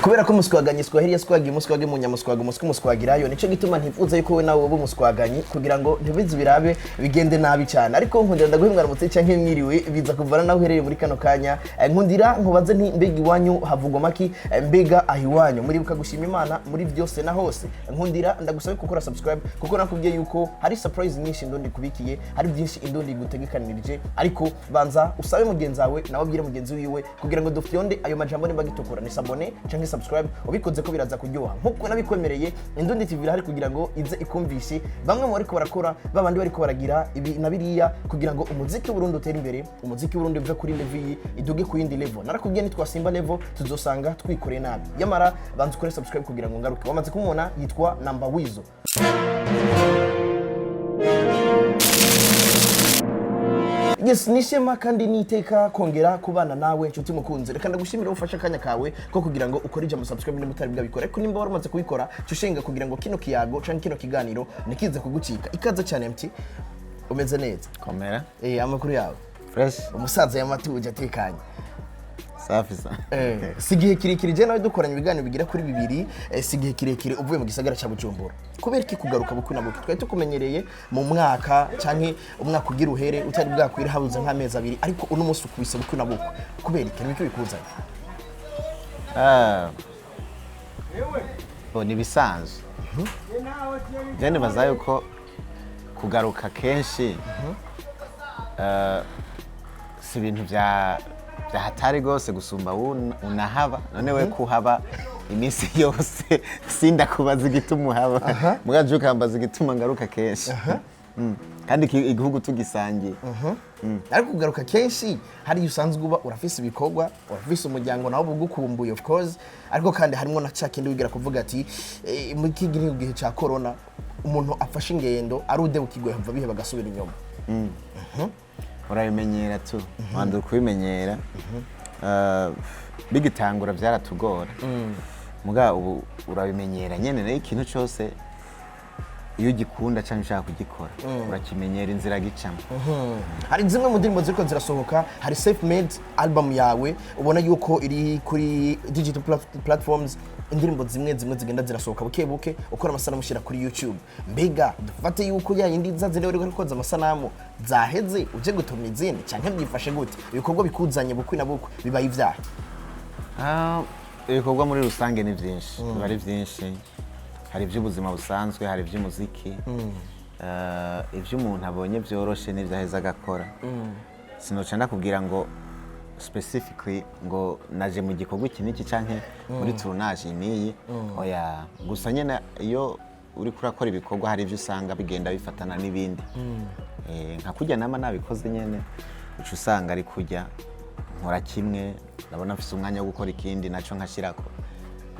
kubera ko muswaganye swahili yaswagiye muswage mu nyamuswaga muswagirayo nico gituma ntifuza yuko we nawe ubu muswaganye kugira ngo ntibizi birabe bigende nabi cyane ariko nkundira ndaguhimwara mutse canke mwiriwe biza kuvana naho uhereye muri kano kanya nkundira nkubaze nti mbega iwanyu havugwa maki mbega ahiwanyu muri buka gushima Imana muri byose na hose nkundira ndagusabe gukora subscribe kuko nakubwiye yuko hari surprise nyinshi Indundi kubikiye hari byinshi Indundi gutegekanirije ariko banza usabe mugenzi wawe nawe abwire mugenzi wiwe kugira ngo dufyonde ayo majambo nimba gitokora ni sabone canke subscribe ubikoze ko biraza kuryoha nkuko nabikwemereye Indundi TV hari kugira ngo ize ikumvishe bamwe mu bariko barakora babandi bariko baragira ibi nabiriya kugira ngo umuziki w'Uburundi utere imbere umuziki w'Uburundi uve kuri level iduge ku yindi level narakubwiye nitwasimba level tuzosanga twikoreye nabi yamara banza ukore subscribe kugira ngo ngaruke wamaze kumubona yitwa Number Wizo. Yes, nishema kandi niteka kongera kubana nawe nshuti mukunze reka ndagushimira ufasha kanya kawe ko kugira ngo ukorije mu subscribe ni mutari bwabikora ariko nimba warumaze kubikora cushenga kugira ngo kino kiyago canke kino kiganiro nikize kugucika ikaze cyane MT umeze neza komera amakuru yawe fresh umusaza yamatuje atekanye safi sa sigihe kirekire je nawe dukoranye ibiganiro bigira kuri bibiri sigihe kirekire uvuye mu gisagara ca Bujumbura kubera iki kugaruka bukuna buki twari tukumenyereye mu mwaka canke umwaka ugira uhere utari bwakwira habuze nk'amezi abiri ariko uno munsi ukubise bukuna buko kubera iki nicyo bikuzanye ni bisanzwe jene bazayo ko kugaruka kenshi si ibintu vya hatari gose gusumba unahaba none we kuhaba iminsi yose sinda kubaza igituma haba mugaje ukambaza igituma ngaruka kenshi kandi igihugu tugisangiye ariko kugaruka kenshi hari usanzwe uba urafise ibikorwa urafise umuryango nawo bugukumbuye of course ariko kandi harimo na cakindi wigira kuvuga ati mu gihe ca corona umuntu afashe ingendo arude ukigwe hava bihe bagasubira inyuma urabimenyera tu wanda kubimenyera bigitangura byaratugora muga ubu urabimenyera nyene nayo ikintu cyose iyo gikunda cyane ushaka kugikora urakimenyera inzira gicamo hari zimwe mu ndirimbo ziriko zirasohoka hari safe made album yawe ubona yuko iri kuri digital platforms indirimbo zimwe zigenda zirasohoka buke ukora amasanamu ushira kuri YouTube mbega dufate yuko ya yindi zazinde uri gukoza amasanamu zaheze uje gutumya izindi canke byifashe gute ibikorwa bikuzanye bukwi na bukwe bibaye ivyaha ibikorwa muri rusange ni byinshi bari byinshi hari iby'ubuzima busanzwe hari iby'umuziki ibyo umuntu abonye byoroshe n'ivyaheza agakora sinoca ndakubwira ngo specifically ngo naje mu gikorwa iki niki canke muri tournage niyi oya gusa nyene iyo uri kurakora ibikorwa hari ivyo usanga bigenda bifatana n'ibindi nka kujya nama nabikoze nyene ucu usanga ari kujya nkora kimwe ndabona afise umwanya wo gukora ikindi naco nkashirako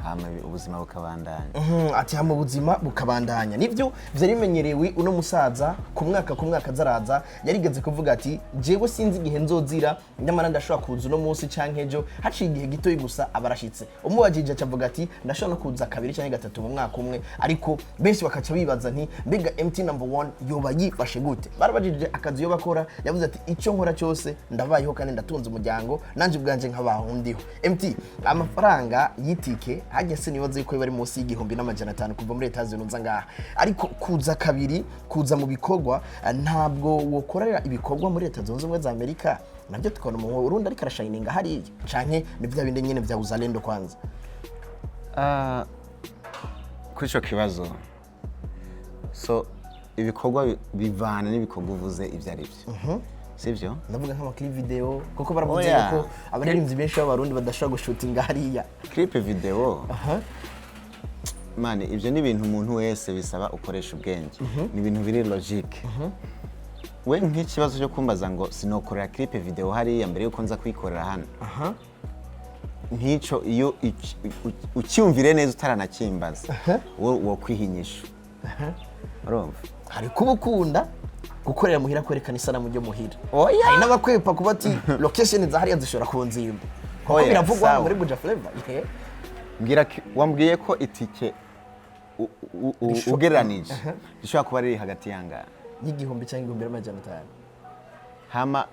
hama ubuzima bukabandanya ati hama ubuzima bukabandanya nivyo vyari bimenyerewe uno musaza ku mwaka zaraza yarigeze kuvuga ati jewe sinzi igihe nzozira nyamara ndashobora kuza uno munsi canke ejo haciye igihe gitoyi gusa abarashitse umubajije acavuga ati ndashobora no kuza kabiri canke gatatu mu mwaka umwe ariko benshi bakaca bibaza nti mbega Mt Number One yoba yifashe gute barabajije akazi yo bakora yavuze ati ico nkora cyose ndabayeho kandi ndatunze umuryango nanje ubwanje nk'abahundiho MT amafaranga yitike hajya se nibaze yuko bari munsi y'igihumbi n'amajana 5 kuva muri Leta zunze ngaha ariko kuza kabiri kuza mu bikorwa ntabwo wokorera ibikorwa muri Leta zunze ubumwe za Amerika nabyo tukona mu Burundi ariko arashininga hari canke ni bya binde nyene vya uzalendo kwanza kuri ico kibazo so ibikorwa bivana n'ibikorwa uvuze ivyo ari byo sivyo ndavuga nk'ama clip video kuko baravuze ko abaririmbyi benshi b'abarundi badashobora gushutinga hariya clip video mane ivyo ni ibintu umuntu wese bisaba ukoresha ubwenge ni ibintu biri logique we nk'ikibazo cyo kumbaza ngo sinokorera clip video hariya mbere yuko nza kwikorera hano nkico iyo ucyumvire neza utaranakimbaza wo kwihinyisha urumva hari kubukunda gukorera muhira kwerekana isanamu ryo muhira hari n'abakwepa kuba ati location zahariya zishobora kunzimba kuko biravugwa muri Buja Flavor mbwira wambwiye ko itike ugereranije bishobora kuba ari hagati yanga y'igihumbi cyangwa 1500 hama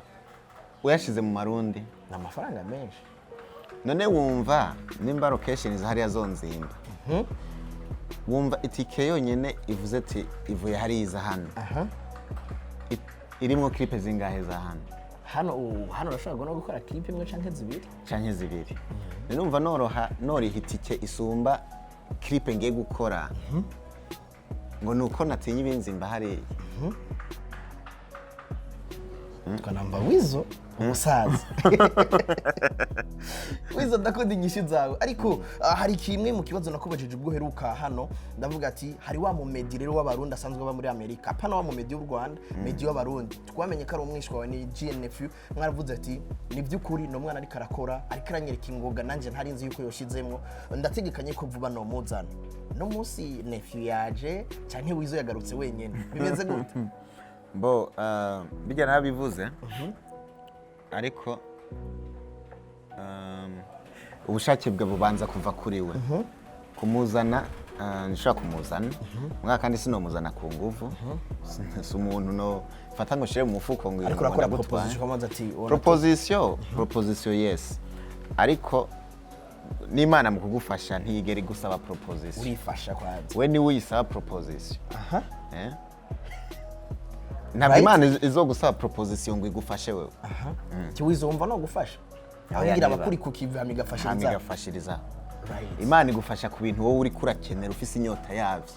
uyashize mu marundi n'amafaranga menshi none wumva nimba location zahari yazonzimba wumva itike yonyene ivuze ati ivuye hari iza hano irimo clip zingahe za hano hano urashobora no gukora clip imwe canke zibiri numva noriha itike isumba clip ngiye gukora ngo nuko natinye ibinzimba hariya twanamba wizo umusaza wizo ndakunda inyishu zawe ariko hari kimwe mu kibazo nakubajije ubwo heruka hano ndavuga ati hari wa mu media rero w'abarundi asanzwe ba muri Amerika apana wa mu media y'u Rwanda media y'abarundi twamenye ko ari umwishwa wa ni GNF mwaravuze ati ni by'ukuri no mwana ariko arakora ariko aranyereka ingoga nanje ntari nzi yuko yoshizemwo ndategekanye ko vuba no muzana no munsi nephew yaje cyane wizo yagarutse wenyene bimeze gute bo bijya nabivuze ariko ubushake bwe bubanza kuva kuri we kumuzana nshaka kumuzana mwa kandi sinomuzana ku nguvu si umuntu no fata ngo shire mu mufuko ngo ariko rakora proposition kamaze ati proposition yes ariko n'Imana mu kugufasha ntiyigeri gusaba proposition urifasha kwanza we ni uyisaba proposition ntabwo Imana izogusaba proposition ngo igufashe wewe kiwizomva no gufasha ahangira abakuri kukiva migafashiriza Imana igufasha ku bintu wowe uri kurakenera ufise inyota yavyo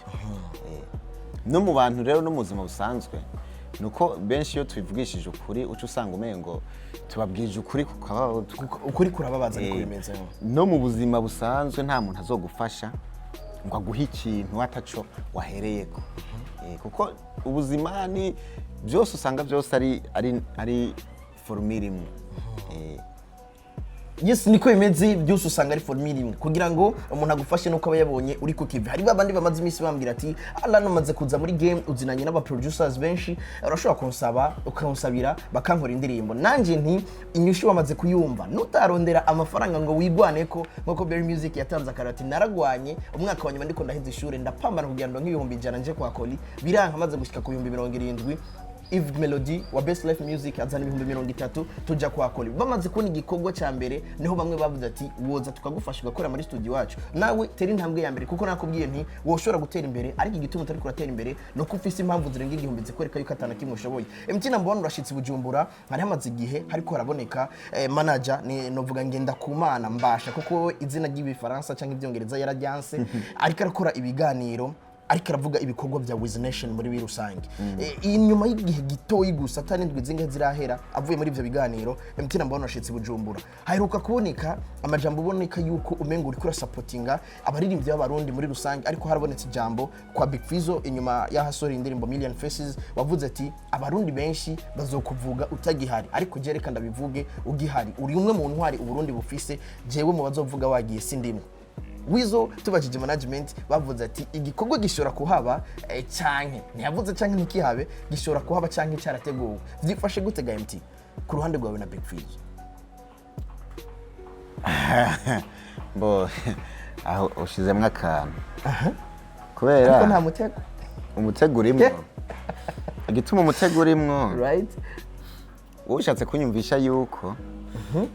no mu bantu rero no mu buzima busanzwe nuko benshi iyo twivugishije ukuri uca usanga umengo tubabwije ukuri ukuri kurababaza niko bimeze no mu buzima busanzwe nta muntu azogufasha ngo aguhe ikintu ataco wahereyeko kuko ubuzima ni byose usanga byose ari formule imwe yes niko imeze byose usanga ari formule imwe kugira ngo umuntu agufashe nuko aba yabonye uri ku kivi hari babandi bamaze imisi bambwira ati Allah namaze kuza muri game uzinanye n'aba producers benshi urashobora kunsaba ukansabira bakankora indirimbo nanje nti inyushi wamaze kuyumva nutarondera amafaranga ngo wigwaneko nk'uko Berry Music yatanze akarati naragwanye umwaka wa nyuma ndiko ndaheze ishure ndapambana kugira ngo nk'ibihumbi 100 nje kwa Kuri biranka maze gushika ku 70 If Melody wa Best Life Music azana 30 tuja kwa Kuri bamaze kubona igikorwa ca mbere niho bamwe bavuze ati woza tukagufasha ugakora muri studio wacu nawe teri intambwe ya mbere kuko nakubwiye nti woshobora gutera imbere ariko igituma utari kuratera imbere no kufisa impamvu zirenga igihumbi zikwereka yuko atana kimwe ushoboye Mt Number One urashitse Bujumbura hari hamaze igihe hariko haraboneka manager ni novuga ngenda kumana mbasha kuko izina ry'ibifaransa canke ibyongereza yarajyanse ariko arakora ibiganiro ariko aravuga ibikorwa bya Wiz Nation muri rusange inyuma y'igihe gitoyi gusa atanindwi zinga zirahera avuye muri ivyo biganiro Mt Number One ashitse Bujumbura haheruka kuboneka amajambo uboneka yuko umengo uri kura supportinga abaririmbyi b'abarundi muri rusange ariko harabonetse ijambo kwa Big Fizzo inyuma ya hasori indirimbo Million Faces wavuze ati abarundi benshi bazokuvuga utagihari ariko jereka ndabivuge ugihari uri umwe mu ntwari uburundi bufise jewe mu bazovuga wagiye sindimwe Wizo tubajije management bavuze ati igikorwa gishora kuhaba canke ntiyavuze canke ntikihabe gishora kuhaba canke cyarateguwe vyifashe gutega MT ku ruhande rwawe na Big Fizzo bo aho ushizemwe akantu kubera ariko nta mutego umutego urimo igituma umutego urimo right ushatse kunyumvisha yuko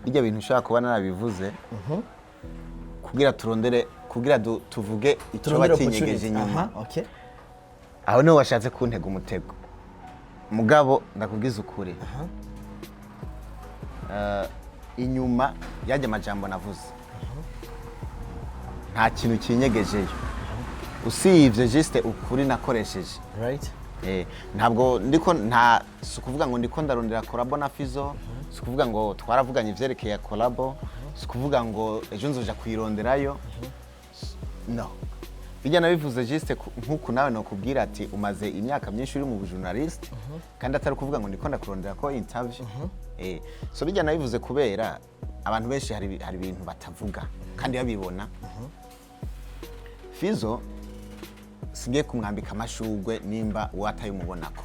bijya bintu ushaka kuba narabivuze kugira tuvuge icyo bakinyegeje inyuma aho niho washatse kuntega umutego mugabo ndakubwiza ukuri inyuma yajya amajambo navuze nta kintu kinyegejeyo usibye juste ukuri nakoresheje ntabwo ndiko nta sukuvuga ngo ndiko ndarondera collabo na Fizzo sukuvuga ngo twaravuganye ivyerekeye collabo kuvuga ngo ejo nzoja kwironderayo no bijya nabivuze juste nkuko nawe no kubwira ati umaze imyaka myinshi uri mu journalist kandi atari kuvuga ngo ndiko ndakurondera ko interview so bijya nabivuze kubera abantu benshi hari ibintu batavuga kandi babibona Fizzo singiye kumwambika amashugwe nimba wataye umubonako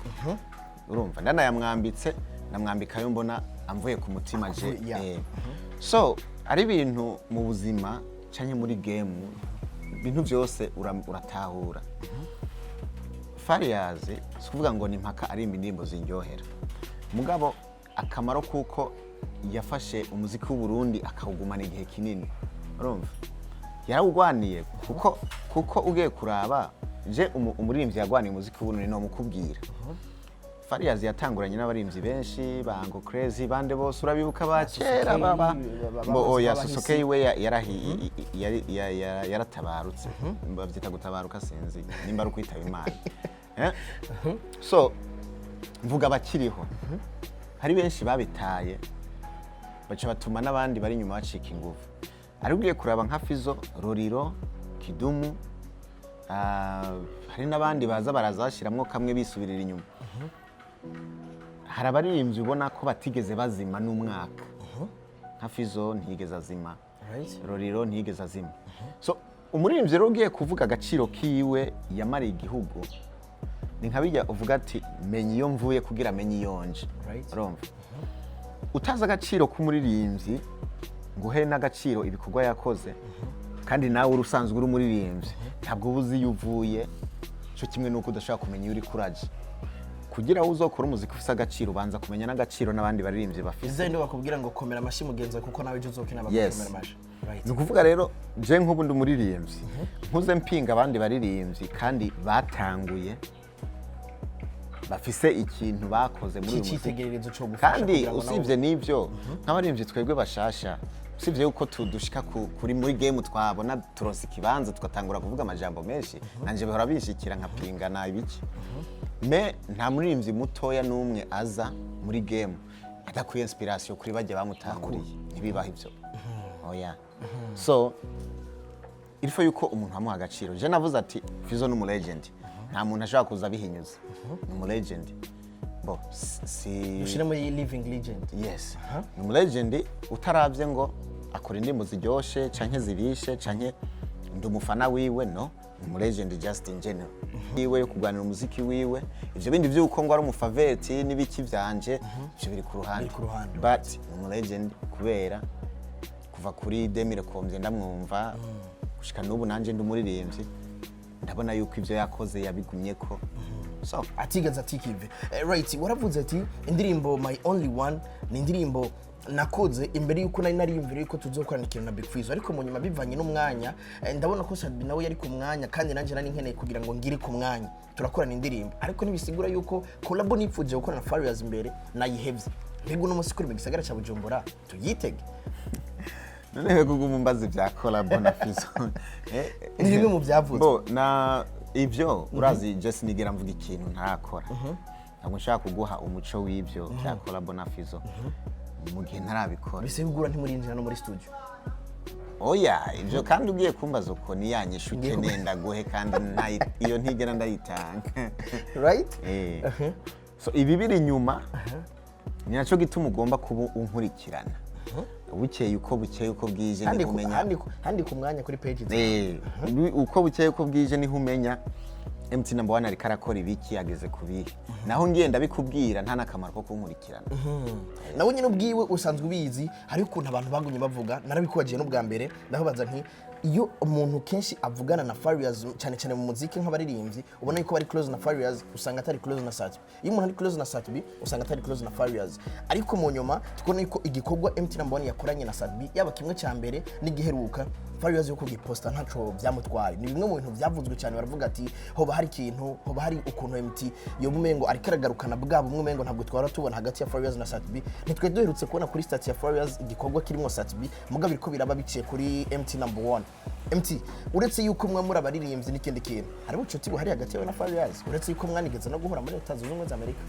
urumva ndanayamwambitse namwambika yo mbona amvuye ku mutima je so ari ibintu mu buzima cyane muri game ibintu byose uratahura Fariyazi kuvuga ngo ni mpaka ari indirimbo zinjohera mugabo akamaro kuko yafashe umuziki w'u Burundi akawugumana igihe kinini urumva yarawugwaniye kuko ugiye kuraba je umuririmbyi yagwaniye umuziki w'u Burundi no mukubwira Farious yatanguranye n'abarimvyi benshi bango crazy bande bose urabibuka ba kera baba oya Sosokeye we yaratabarutse bavyita gutabaruka sinzi nimba ari kwitaba Imana so mvuga bakiriho hari benshi babitaye baca batuma n'abandi bari inyuma bacika ingufu ari ugiye kuraba nka Fizzo Lolilo Kidumu hari n'abandi baza barazashiramwo kamwe bisubirira inyuma hari abaririmbyi ubona ko batigeze bazima n'umwaka nka Fizzo ntiyigeze azima Lolilo ntiyigeze azima so umuririmbyi rero ugiye kuvuga agaciro kiwe yamariye igihugu ni nka bijya uvuga ati menye iyo mvuye kugira menye iyonje urumva utaza agaciro k'umuririmbyi ngo uhe n'agaciro ibikorwa yakoze kandi nawe urusanzwe uri umuririmbyi ntabwo ubuzi iyo uvuye cyo kimwe nuko udashaka kumenya iyo uri kuraje kugira uzokora umuziki ufite agaciro ubanza kumenya n'agaciro n'abandi baririmbyi bafite izindi bakubwira ngo komera amashi mugenza kuko nawe je uzokina bakomera amashi ni ukuvuga rero je nk'ubu ndi umuririmbyi nkuze mpinga abandi baririmbyi kandi batanguye bafise ikintu bakoze muri uyu muziki kandi usibye n'ivyo nk'abaririmbyi twebwe bashasha usibye yuko tudushika kuri muri game twabona turonse ikibanza tugatangura kuvuga amajambo menshi nanje bahora bishikira nkapingana ibiki me nta muririmbyi mutoya n'umwe aza muri game adakuye inspiration kuri bajye bamutanguriye ntibibaho ivyo oya so ilfo yuko umuntu amuha agaciro je navuze ati Fizzo n'umu legend nta muntu ashaka kuza bihinyuza n'umu legend bo si ushire muri living legend yes n'umu legend utaravye ngo akora indirimbo ziryoshe canke zirishe canke ndumufana wiwe no n'umu legend just in general iwe yo kuganira umuziki wiwe ivyo bindi vyuko ngo ari umufaveti n'ibiki vyanje ivyo biri ku ruhande but n'umu legend kubera kuva kuri 2000 ndamwumva gushika n'ubu nanje ndumuririmbyi ndabona yuko ivyo yakoze yabigumye ko so atigaza atikive right waravuze ati indirimbo My Only One ni indirimbo nakoze imbere yuko nari nariyumvira yuko tuzokorana ikintu na Big Fizzo ariko mu nyuma bivanye n'umwanya ndabona ko Sadbi nawe yari ku mwanya kandi nanje nari nkeneye kugira ngo ngire ku mwanya turakorana indirimbo ariko nibisigura yuko collab nipfuje gukorana na Farious imbere nayihevye mbego no musikuri mu gisagara ca Bujumbura tuyitege none kuguma mbazi bya collab na Fizzo ni bimwe mu byavuze bo na ivyo urazi je sinigera mvuga ikintu ntakora ntabwo nshaka kuguha umuco w'ivyo bya collab na Fizzo mu gihe ntarabikora bisibigura ntimurinjira no muri studio oya ivyo kandi ugiye kumbaza uko ni yanyishu ukeneye ndaguhe kandi iyo ntigera ndayitanga right so ibi biri nyuma ni naco gituma ugomba kuba unkurikirana bukeye uko bwije ni kumenya handi ku mwanya kuri page uko bukeye uko bwije ni humenya Mt Number One ariko arakora ibiki yageze kubihe naho ngenda bikubwira nta nakamaro ko kunkurikirana nawe nyine ubwiwe usanzwe ubizi hari ukuntu abantu bagumye bavuga narabikubagiye n'ubwambere naho baza nti iyo umuntu kenshi avugana na Farious cyane cyane mu muziki nk'abaririmbyi ubona yuko bari close na Farious usanga atari close na Sadbi iyo umuntu ari close na Sadbi usanga atari close na Farious ariko mu nyuma tukona yuko igikorwa Mt Number One yakoranye na Sadbi yaba kimwe cya mbere n'igiheruka Farious yuko giposta ntaco byamutwaye ni bimwe mu bintu byavuzwe cyane baravuga ati hoba hari ikintu hoba hari ukuntu MT yo bumengo ariko aragarukana bwabo umwe mengo ntabwo twara tubona hagati ya Farious na Sadbi nitwe duherutse kubona kuri stat ya Farious igikorwa kirimo Sadbi mugabo biriko biraba biciye kuri Mt Number One MT uretse yuko mwe muri abaririmbyi n'ikindi kintu hari ubucuti buhari hagati yawe na Farious uretse yuko mwanigeze no guhura muri Leta Zunze Ubumwe za Amerika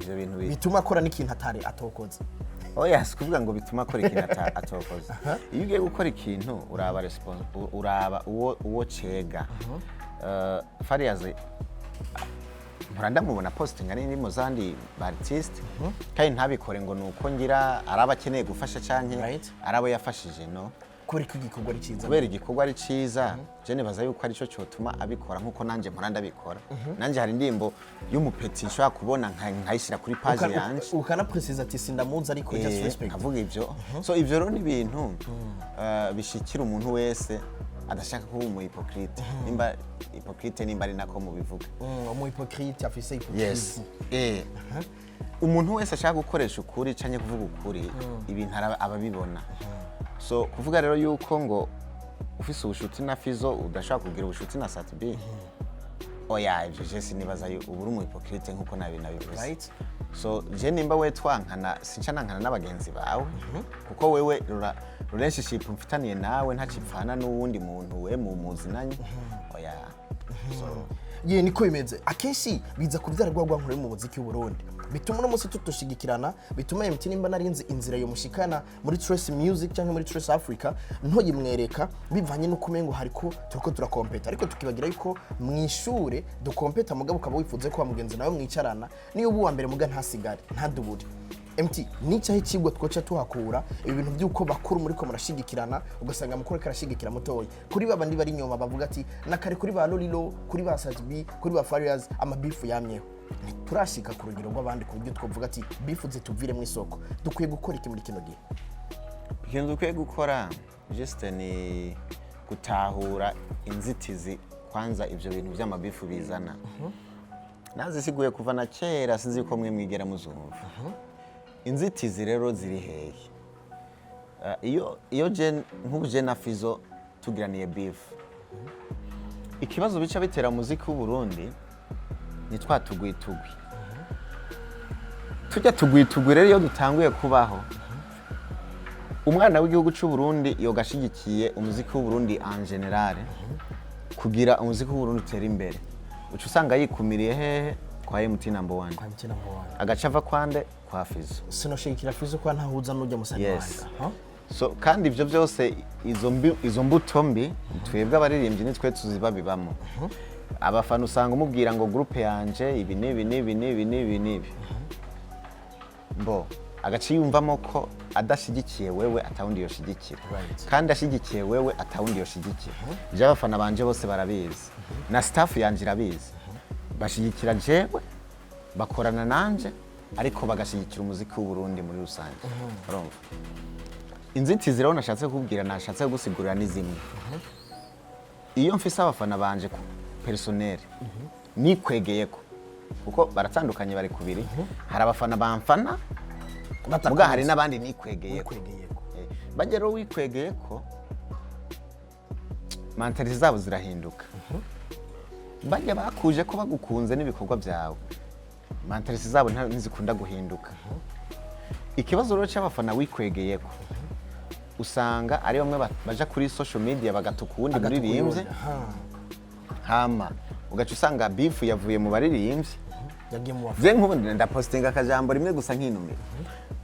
ivyo bintu bituma akora n'ikintu atari atokoze oya sikuvuga ngo bituma akora ikintu atokoze iyo ugiye gukora ikintu uraba uwo cega Farious ndamubona posting ari mu zandi artist kandi ntabikore ngo nuko ngira araba akeneye gufasha canke arabo yafashije no kubera igikorwa ari ciza je nibaza yuko ari cyo cyotuma abikora nkuko nanje mpora ndabikora nanje hari indirimbo y'umupeti nshobora kubona nkayishira kuri page yanje ukana precise ati sindamuzi ariko just respect avuga ivyo so ivyo rero ni ibintu bishikira umuntu wese adashaka kuba umu hypocrite nimba hypocrite nimba ari nako mubivuga umu hypocrite afise yes hypocrite umuntu wese ashaka gukoresha ukuri canke kuvuga ukuri ibintu ababibona so kuvuga rero yuko ngo ufise ubushuti na Fizzo udashaka kugira ubushuti na Satbi oya ivyo je sinibaza uburi umu hypocrite nkuko nabivuze right so je nimba we twankana sinca nankana n'abagenzi bawe kuko wewe relationship mfitaniye nawe ntacipfana n'uwundi muntu we muzinanye oya so ye niko bimeze akenshi biza kuvyara rwagwankuru mu muziki w'u Burundi bituma no musi tutoshigikirana bituma MT nimba narinze inzira yo mushikana muri Trace Music cyangwa muri Trace Africa nto yimwereka bivanye no kumengo hariko turiko turakompeta ariko tukibagira yuko mwishure dukompeta mugabo ukaba wifuze ko mugenzi nawe mwicarana niyo Ubwambere muga ntasigare ntadubure MT nicyaho ikigwa twoca tuhakura ibintu byuko bakuru muri ko murashigikirana ugasanga mukuru karashigikira mutoyi kuri babandi bari nyoma bavuga ati nakare kuri ba Lolilo kuri ba Satbi kuri ba Farias amabifu yamyeho turashika ku rugero rw'abandi ku buryo twovuga ati bifuze tuvire mu isoko dukwiye gukora iki muri kino gihe ikintu dukwiye gukora just ni gutahura inzitizi kwanza ivyo bintu by'amabifu bizana nazisiguye kuva na kera sinzi ko mwe mwigera muzumva inzitizi rero ziri hehe iyo nk'ubuje na Fizzo tugiraniye beef ikibazo bica bitera muziki w'u Burundi ni twatugwitugwi tujya tugwitugwi rero iyo dutanguye kubaho umwana w'igihugu cy'u Burundi iyo gashigikiye umuziki w'u Burundi en general kugira umuziki w'u Burundi utera imbere uca usanga yikumiriye hehe kwa MT Number One agacava kwande kwa Fizzo sinoshigikira Fizzo kwa ntahuza n'ujya musani yes. So kandi ivyo byose izo mbuto mbi twebwe abaririmbyi ni twe tuzibabibamo abafana usanga umubwira ngo groupe yanje ibi nibi mbo agaci yumvamo ko adashigikiye wewe atawundi yoshigikira kandi ashigikiye wewe atawundi yoshigikira je abafana banje bose barabizi na staff yanje irabizi bashigikira jewe bakorana nanje ariko bagashigikira umuziki w'u Burundi muri rusange urumva inzitizi rero nashatse kubwira nashatse gusigurira n'izimwe iyo mfise abafana banje personnel nikwegeyeko kuko baratandukanye bari kubiri hari abafana bamfana muga hari nabandi nikwegeyeko bagero wikwegeyeko mentality zabo zirahinduka bajya bakuje ko bagukunze n'ibikorwa byawe mentality zabo ntizikunda guhinduka ikibazo rero cy'abafana wikwegeyeko usanga ari bamwe baja kuri social media bagatuka uwundi muririmbye hama ugaca usanga beef yavuye mu baririmbyi je nk'ubundi ndapostinga akajambo rimwe gusa nk'inumira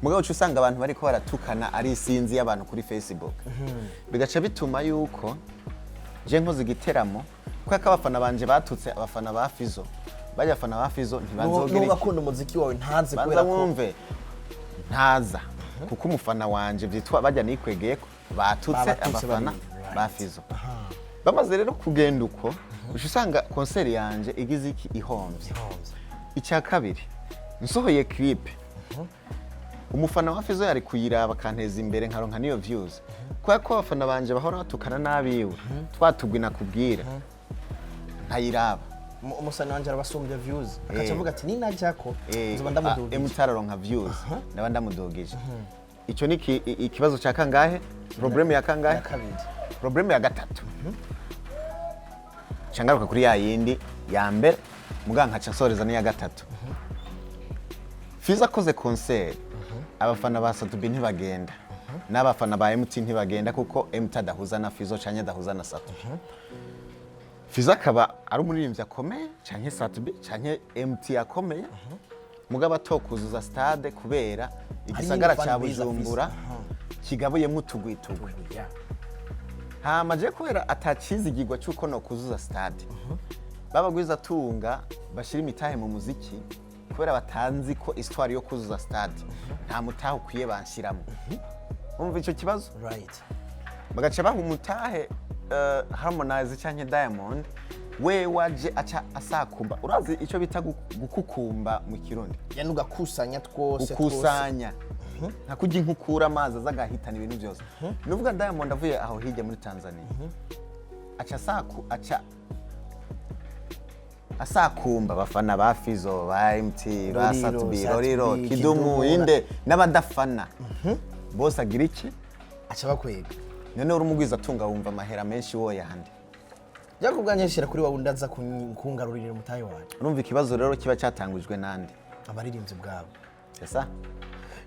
mugabo uca usanga abantu bariko baratukana ari isinzi y'abantu kuri Facebook bigaca bituma yuko je nkoze igiteramo kwa abafana banje batutse abafana ba Fizzo bajya abafana ba Fizzo ntibanzogera no bakunda umuziki wawe ntaze kubera ko mwumve ntaza kuko umufana wanje vyitwa bajya nikwegeyeko batutse abafana ba Fizzo bamaze rero kugenda uko usanga concert yanje igize iki ihomvye icya kabiri nsohoye clip umufana wa Fizzo yari kuyiraba kanteza imbere nkaronka niyo views kwa ko abafana banje bahora batukana nabiwe twatugwi nakubwira ntayiraba umusana wanje arabasumbya views akaca avuga ati ni najako nzoba ndamudugije emutararonka views ndaba ndamudugije ico ni ikibazo cya kangahe problem ya kangahe problem ya gatatu changaruka kuri ya yindi ya mbere muganka cyasoreza ni ya gatatu Fizzo akoze concert abafana ba Satbi ntibagenda n'abafana ba MT ntibagenda kuko MT adahuza na Fizzo cyanye adahuza na Satbi Fizzo akaba ari umuririmbyi akomeye cyanye Satbi cyanye MT akomeye mugaba tokuzuza stade kubera igisagara cya Bujumbura kigabuyemo utugwitugwe hama je kubera atacizigirwa cyuko no kuzuza stade babagwiza tunga bashira imitahe mu muziki kubera batanzi ko histoire yo kuzuza stade nta mutahe ukwiye banshiramo umva ico kibazo right bagaca baha umutahe Harmonize cyanye Diamond we waje aca asakumba urazi ico bita gukukumba mu kirundi yani ugakusanya twose ukusanya nka kujya inkukura amazi azagahitana ibintu byose nuvuga Diamond avuye aho hirya muri Tanzania aca asakumba abafana ba Fizzo ba MT ba Satbi Lolilo Kidumu inde n'abadafana bose agira iki aca bakwega none uri umugwiza atunga wumva amahera menshi wo yandi yakubwanye shira kuri wawe ndaza kungarurira umutayi wacu urumva ikibazo rero kiba cyatangujwe nande abaririmbyi bwabo esa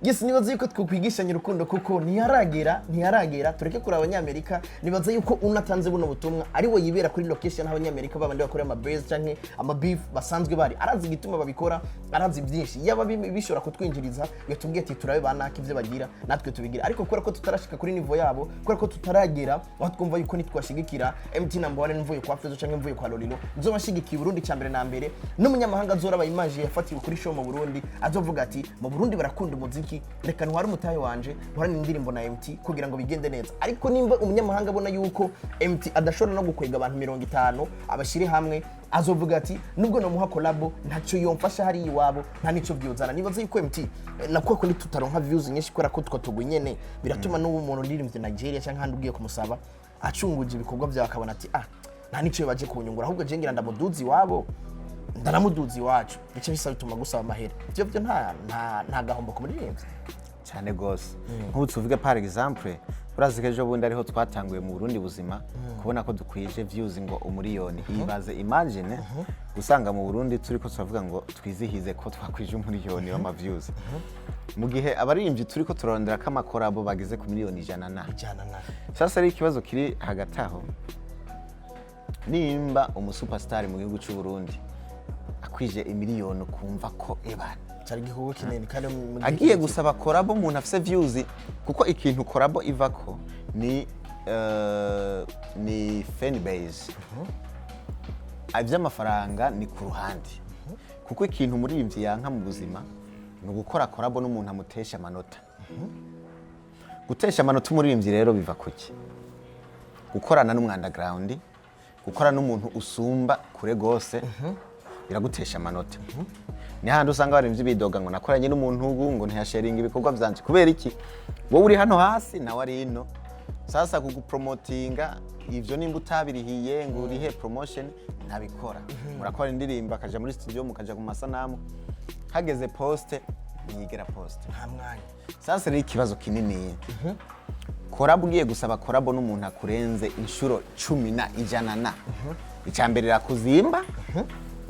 Yes, nibaza yuko twokwigishanya urukundo kuko ntiyaragera tureke kuri abanyamerika nibaza yuko unatanze buno butumwa ari we yibera kuri location abanyamerika babandi bakora ama base canke ama beef basanzwe bari arazi igituma babikora arazi byinshi yaba bishobora kutwinjiriza yatubwiye ati turabe banaka ivyo bagira natwe tubigira ariko kubera ko tutarashika kuri niveau yabo kubera ko tutaragera aho twumva yuko nitwashigikira MT Number One mvuye kwa Fizzo canke mvuye kwa Lolilo nzobashigikiye Burundi cyambere na mbere n'umunyamahanga azora abayimaje yafatiwe kuri show mu Burundi azovuga ati mu Burundi barakunda umuziki reka ntware umutayi wanje nkorane indirimbo na MT kugira ngo bigende neza ariko nimba umunyamahanga abona yuko MT adashobora no gukwega abantu 50 abashire hamwe azovuga ati nubwo no muha collabo ntacyo yomfasha hari iwabo nta nico byuzana nibaza yuko MT nakwo ko tutaronka views nyinshi kora ko twatugwe nyene biratuma n'ubu umuntu ndirimbye Nigeria cyangwa handi ugiye kumusaba acunguje ibikorwa byawe akabona ati nta nico baje kunyungura ahubwo je ngira ndamuduzi wabo ndaramuduzi wacu bice bisa bituma gusaba amahera byo nta gahombo ku muririmbyi cyane gose nk'ubu tuvuge par exemple urazi ko ejo bundi ariho twatanguye mu Burundi buzima kubona ko dukwije views ngo umuriyoni ibaze imagine usanga mu Burundi turiko turavuga ngo twizihize ko twakwije umuriyoni w'ama views mu gihe abaririmbyi turiko turarondera ko amakorabo bagize ku miliyoni 100 sasa ari ikibazo kiri hagati aho nimba umusuperstar mu gihugu cy'u Burundi akwije imiliyoni kumva ko ebana cyari gihugu kinini kandi agiye gusaba korabo umuntu afise views kuko ikintu korabo ivako ni fan base amafaranga ni ku ruhande kuko ikintu umuririmbyi yanka mu buzima ni gukora korabo n'umuntu amutesha amanota gutesha amanota umuririmbyi rero biva kuki gukorana n'umwandaground gukora n'umuntu usumba kure gose biragutesha amanota ni handi usanga baremvye bidoga ngo nakoranye n'umuntu ubu ngo ntiyasharinga ibikorwa byanje kubera iki wowe uri hano hasi nawe ari ino sasa kugupromotinga ivyo nimba utabirihiye ngo urihe promotion ntabikora murakora indirimbo akaja muri studio mukaja ku masanamu hageze poste ntiyigera poste nta mwanya sasa rero ikibazo kinini korabo ugiye gusaba korabo n'umuntu akurenze inshuro 10 icambere rakuzimba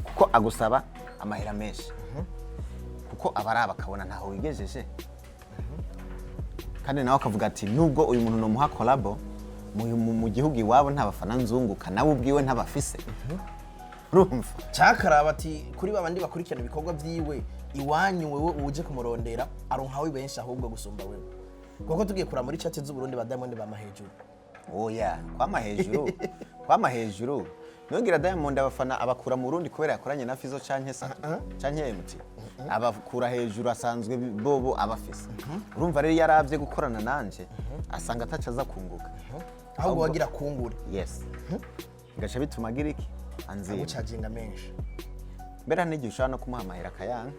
kuko agusaba amahera menshi kuko abaraba akabona ntaho wigejeje kandi nawe akavuga ati nubwo uyu muntu no muha collabo mu gihugu iwabo ntabafana nzunguka nawe ubwiwe ntabafise urumva cyakaraba ati kuri babandi bakurikirana ibikorwa byiwe iwanyu wewe uje kumurondera aronkawe benshi ahubwo gusumba wewe kuko tugiye kura muri chat z'u Burundi ba Diamond bamahejuru oya kwama hejuru nongira Diamond abafana abakura mu Burundi kubera yakoranye na Fizzo canke MT abakura hejuru asanzwe bobo abafise urumva rero yaravye gukorana nanje asanga atacaza kunguka ahubwo wagira kungura yes gacha bituma gira iki anzi agucaginga menshi mbera n'igihe ushaka no kumuha amahera kayanga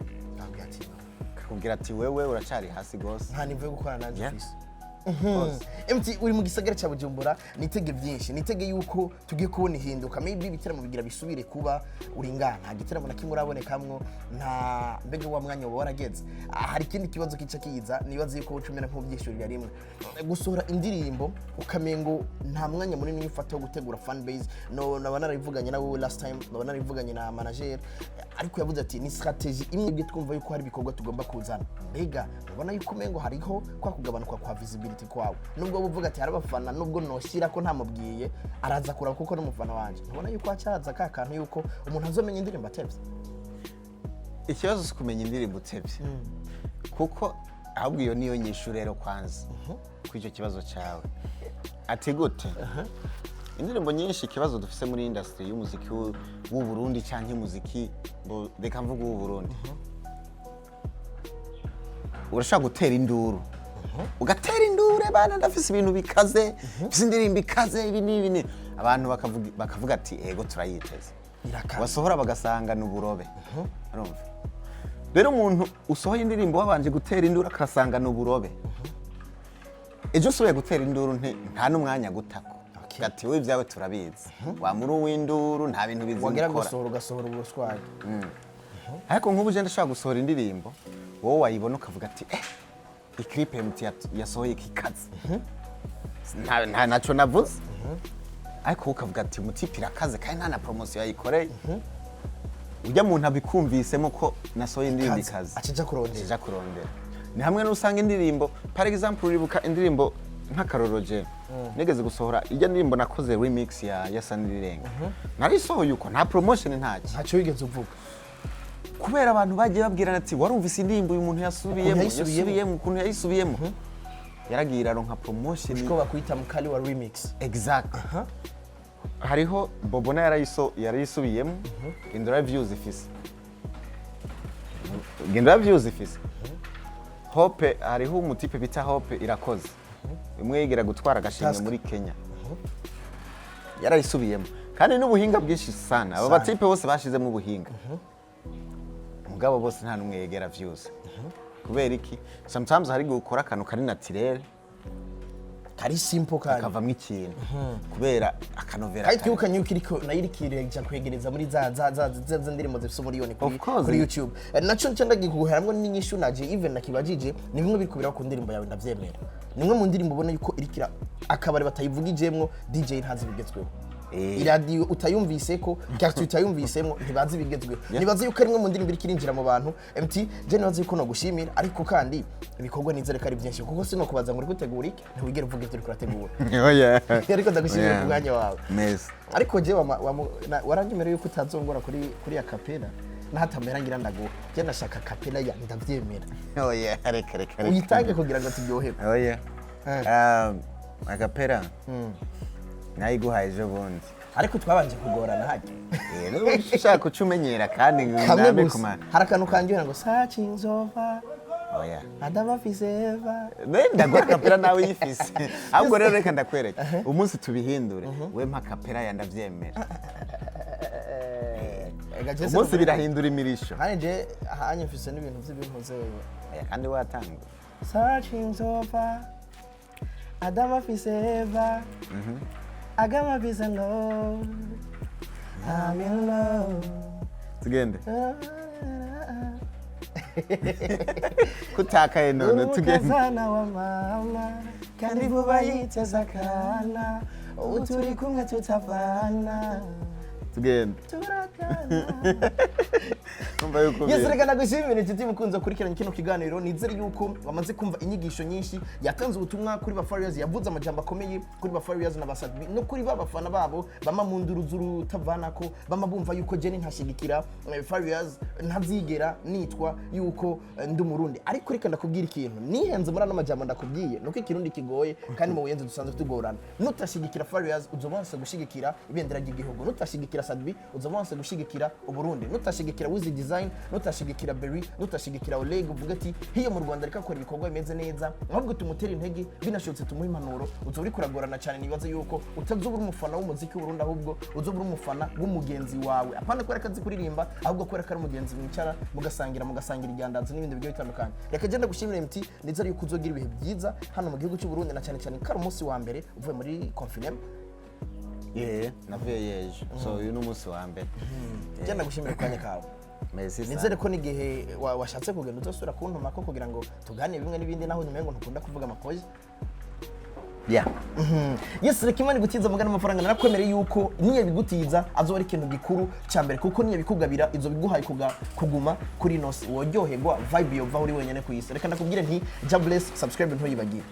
kugira ati wewe uracari hasi gose nta nivuye gukorana nanje Fizzo MT uri mu gisagara cya Bujumbura nitege byinshi nitege yuko tugiye kubona ihinduka maybe ibitaramo bigira bisubire kuba uri ngana gitaramo na kimwe urabonekamwo nta mbega wa mwanya warageze hari ikindi kibazo kica kiza nibaze yuko ucumira nk'ubyishurira rimwe gusohora indirimbo ukamengo nta mwanya munini ufata wo gutegura fan base no nabana narivuganye nawe last time nabana narivuganye na manager ariko yavuze ati ni strategy imwe byo twumva yuko hari bikorwa tugomba kuzana mbega ubona yuko mengo hariho kwa kugabanuka kwa visibility kwawe nubwo buvuga ati harabafana nubwo noshira ko ntamubwiye araza kuraba kuko n'umufana wanje ubona yuko acaza ka kantu yuko umuntu azomenya indirimbo atevye ikibazo cyo kumenya indirimbo utevye kuko ahubwo iyo niyo nyishu rero kwanza kw'icyo kibazo cyawe ati gute indirimbo nyinshi ikibazo dufise muri industry y'umuziki w'u Burundi canke umuziki reka mvuga w'u Burundi urashaka gutera induru ugatera induru bana ndafise ibintu bikaze indirimbo ikaze ibi n'ibi abantu bakavuga ati ego turayiteze wasohora bagasanga n'uburobe urumva rero umuntu usohoye indirimbo wabanje gutera induru akasanga n'uburobe ejo usohoye gutera induru nta n'umwanya gutako ati we ibyawe turabizi wa muri w'induru nta bintu bizi wagera gukora ugasohora ubuswagi ariko nk'ubu je ndashaka gusohora indirimbo wowe wayibona ukavuga ati iklipe MT yasohoye kikazi ntaco navuze ariko ukavuga ati mutipe irakaze kandi nta na promotion yayikoreye ujya muntu abikumvisemo ko nasohoye indirimbo ikaze acija kurondera ni hamwe n'usanga indirimbo par exemple uribuka indirimbo nk'akaroroje nigeze gusohora ijya ndirimbo nakoze remix ya Sanirirenga narisohoye uko nta promotion ntacyo wigeze uvuga kubera abantu bagiye babwirana ati warumvise indirimbo uyu muntu yasubiyemo ukuntu yayisubiyemo yaragira ronka promotion uko bakwita mukali wa remix exact hariho Bobona yarayisubiyemo Indora views ifise Hope hariho umutipe bita Hope irakoze imwe yigira gutwara agashimwe muri Kenya yarayisubiyemo kandi n'ubuhinga bwinshi sana abo batipe bose bashizemo ubuhinga mugabo bose nta numwe yegera views kubera iki sometimes hari gukora akantu kari naturel kari simple kandi kavamwe ikintu kubera akanovera kandi twibukanye yuko iriko nayirikireja kwegereza muri za ndirimbo zifite umuriyoni kuri YouTube naco nca ndagikuharamwe n'inyishu naje even nakibajije ni bimwe birikubira ku ndirimbo yawe Ndavyemera nimwe mu ndirimbo ubona yuko irikira akabari batayivugijemwo DJ ntazi bigezweho iradiyo utayumvise ko cyangwa utayumvisemo ntibazi bigezweho nibaza yuko ari mwe mu ndirimbo irinjira mu bantu MT je nibaza yuko no gushimira ariko kandi ibikorwa nizere kari byinshi kuko sino kubaza ngo uri gutegura iki ntiwigere uvuge turi kurategura oya ariko ndagushimira ku mwanya wawe neza ariko je waranyemereye yuko utazongora kuri akapela nahatamera ngira ndaguha je nashaka akapela ya Ndavyemera oya reka uyitange kugira ngo tubyohebe oya akapela nayiguhaye ejo bundi ariko twabanje kugorana hajya ushaka ucumenyera kandi namwe kumana harakantu kanjye ngo searching over oya adabafise eva ndagwa kapera nawe yifise ahubwo rero reka ndakwereka umunsi tubihindure we mpa kapera ya Ndavyemera umunsi birahindura imirisho hanje hanye mfise n'ibintu by'ibintuze kandi watanga searching over adabafise eva agama bisa no I'm in love tugende kutakaye none tugende sana wa mama kandi vuba yiteza kana uturi kumwe tutavana tugende umva yuko yesireka nagushimira inshuti mukunze kurikirana kino kiganiro nizere yuko bamaze kumva inyigisho nyinshi yatanze ubutumwa kuri ba followers yavuze amajambo akomeye kuri ba followers na basadbi no kuri babafana babo bama mu nduru zuru tavanako bama bumva yuko Jenny ntashigikira followers ntazigera nitwa yuko ndi umurundi ariko reka ndakubwira ikintu nihenze muri amajambo ndakubwiye nuko ikirundi kigoye kandi mu buyenzi dusanzwe tugorana nutashigikira followers uzobonse gushigikira ibendera ry'igihugu nutashigikira sadbi uzobonse gushigikira uburundi nutashigikira wizi design nutashigikira Berry nutashigikira Oleg uvuga ati hiyo mu Rwanda reka akora ibikorwa bimeze neza ahubwo tumutera intege binashotse tumuha impanuro uzoburi kuragorana cyane nibaza yuko utazobura umufana w'umuziki w'Uburundi ahubwo uzobura umufana w'umugenzi wawe apana kwera kazi kuririmba ahubwo kwera kari umugenzi mwicara mugasangira igyandanzo n'ibindi bigiye bitandukanye reka genda gushimira MT nizere yuko uzogira ibihe byiza hano mu gihugu cy'u Burundi na cyane kari umunsi wa mbere uvuye muri confinement navuye yeje so uyu n'umunsi wa mbere genda gushimira kwanya kawe nizere ko nigihe washatse kugenda uzosura kuntuma ko kugira ngo tugane bimwe n'ibindi naho nyuma ngo ntukunda kuvuga amakoje yes reka imana igutiza mugana amafaranga narakwemereye yuko niye bigutiza azoba ari ikintu gikuru cyambere kuko niye bikugabira izo biguhaye kuguma kuri nosi wojyoherwa vibe yova uri wenyene ku isi reka ndakubwire nti ja bless subscribe ntuyibagire